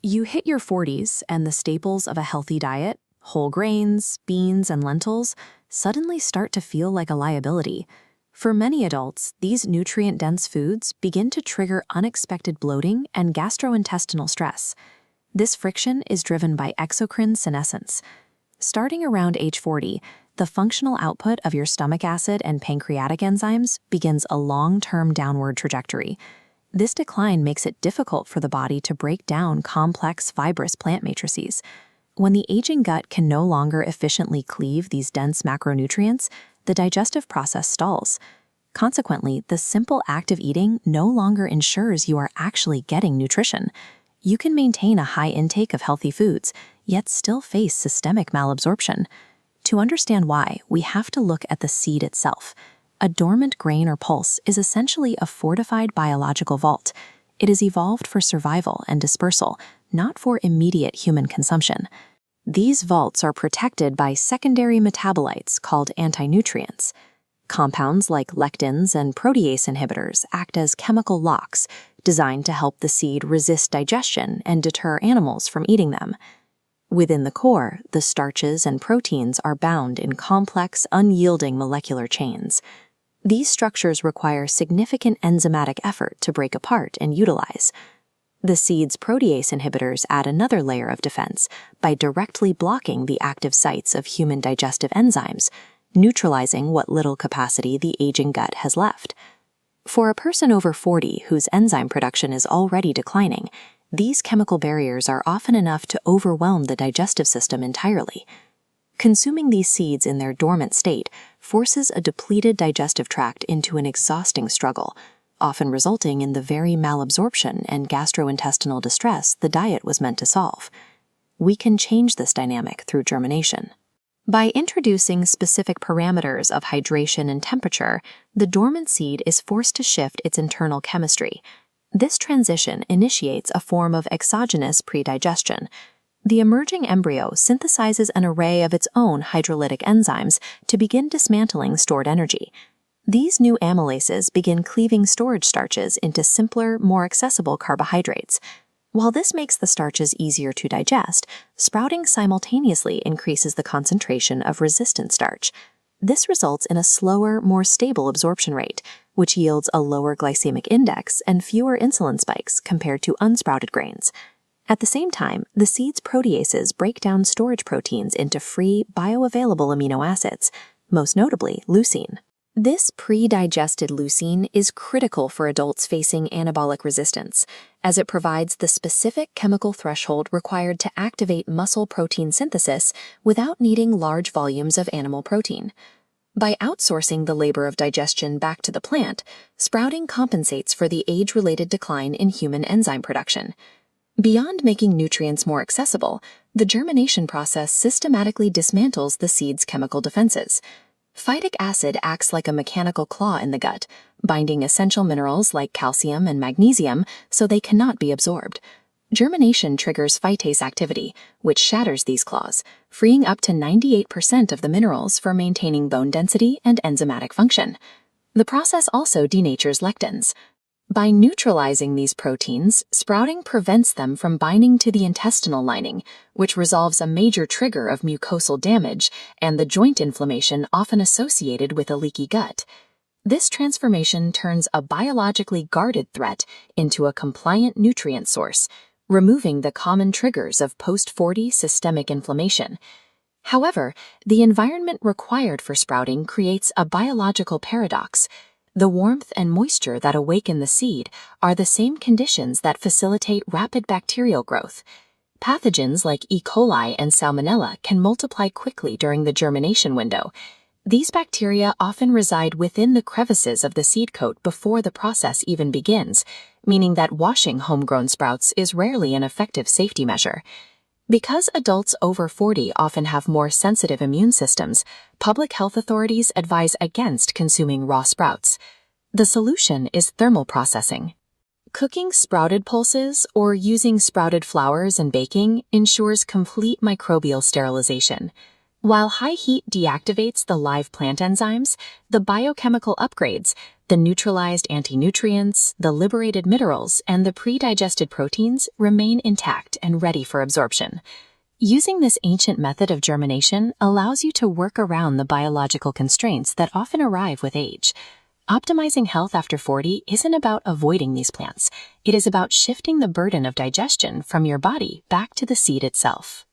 You hit your 40s, and the staples of a healthy diet, whole grains, beans, and lentils, suddenly start to feel like a liability. For many adults, these nutrient-dense foods begin to trigger unexpected bloating and gastrointestinal stress. This friction is driven by exocrine senescence. Starting around age 40, the functional output of your stomach acid and pancreatic enzymes begins a long-term downward trajectory. This decline makes it difficult for the body to break down complex fibrous plant matrices. When the aging gut can no longer efficiently cleave these dense macronutrients, the digestive process stalls. Consequently, the simple act of eating no longer ensures you are actually getting nutrition. You can maintain a high intake of healthy foods, yet still face systemic malabsorption. To understand why, we have to look at the seed itself. A dormant grain or pulse is essentially a fortified biological vault. It is evolved for survival and dispersal, not for immediate human consumption. These vaults are protected by secondary metabolites called antinutrients. Compounds like lectins and protease inhibitors act as chemical locks, designed to help the seed resist digestion and deter animals from eating them. Within the core, the starches and proteins are bound in complex, unyielding molecular chains. These structures require significant enzymatic effort to break apart and utilize. The seed's protease inhibitors add another layer of defense by directly blocking the active sites of human digestive enzymes, neutralizing what little capacity the aging gut has left. For a person over 40 whose enzyme production is already declining, these chemical barriers are often enough to overwhelm the digestive system entirely. Consuming these seeds in their dormant state forces a depleted digestive tract into an exhausting struggle, often resulting in the very malabsorption and gastrointestinal distress the diet was meant to solve. We can change this dynamic through germination. By introducing specific parameters of hydration and temperature, the dormant seed is forced to shift its internal chemistry. This transition initiates a form of exogenous pre-digestion. The emerging embryo synthesizes an array of its own hydrolytic enzymes to begin dismantling stored energy. These new amylases begin cleaving storage starches into simpler, more accessible carbohydrates. While this makes the starches easier to digest, sprouting simultaneously increases the concentration of resistant starch. This results in a slower, more stable absorption rate, which yields a lower glycemic index and fewer insulin spikes compared to unsprouted grains. At the same time, the seed's proteases break down storage proteins into free, bioavailable amino acids, most notably leucine. This pre-digested leucine is critical for adults facing anabolic resistance, as it provides the specific chemical threshold required to activate muscle protein synthesis without needing large volumes of animal protein. By outsourcing the labor of digestion back to the plant, sprouting compensates for the age-related decline in human enzyme production. Beyond making nutrients more accessible, the germination process systematically dismantles the seed's chemical defenses. Phytic acid acts like a mechanical claw in the gut, binding essential minerals like calcium and magnesium so they cannot be absorbed. Germination triggers phytase activity, which shatters these claws, freeing up to 98% of the minerals for maintaining bone density and enzymatic function. The process also denatures lectins. By neutralizing these proteins, sprouting prevents them from binding to the intestinal lining, which resolves a major trigger of mucosal damage and the joint inflammation often associated with a leaky gut. This transformation turns a biologically guarded threat into a compliant nutrient source, removing the common triggers of post-40 systemic inflammation. However, the environment required for sprouting creates a biological paradox. The warmth and moisture that awaken the seed are the same conditions that facilitate rapid bacterial growth. Pathogens like E. coli and Salmonella can multiply quickly during the germination window. These bacteria often reside within the crevices of the seed coat before the process even begins, meaning that washing homegrown sprouts is rarely an effective safety measure. Because adults over 40 often have more sensitive immune systems, public health authorities advise against consuming raw sprouts. The solution is thermal processing. Cooking sprouted pulses or using sprouted flours in baking ensures complete microbial sterilization. While high heat deactivates the live plant enzymes, the biochemical upgrades, the neutralized antinutrients, the liberated minerals, and the pre-digested proteins remain intact and ready for absorption. Using this ancient method of germination allows you to work around the biological constraints that often arrive with age. Optimizing health after 40 isn't about avoiding these plants. It is about shifting the burden of digestion from your body back to the seed itself.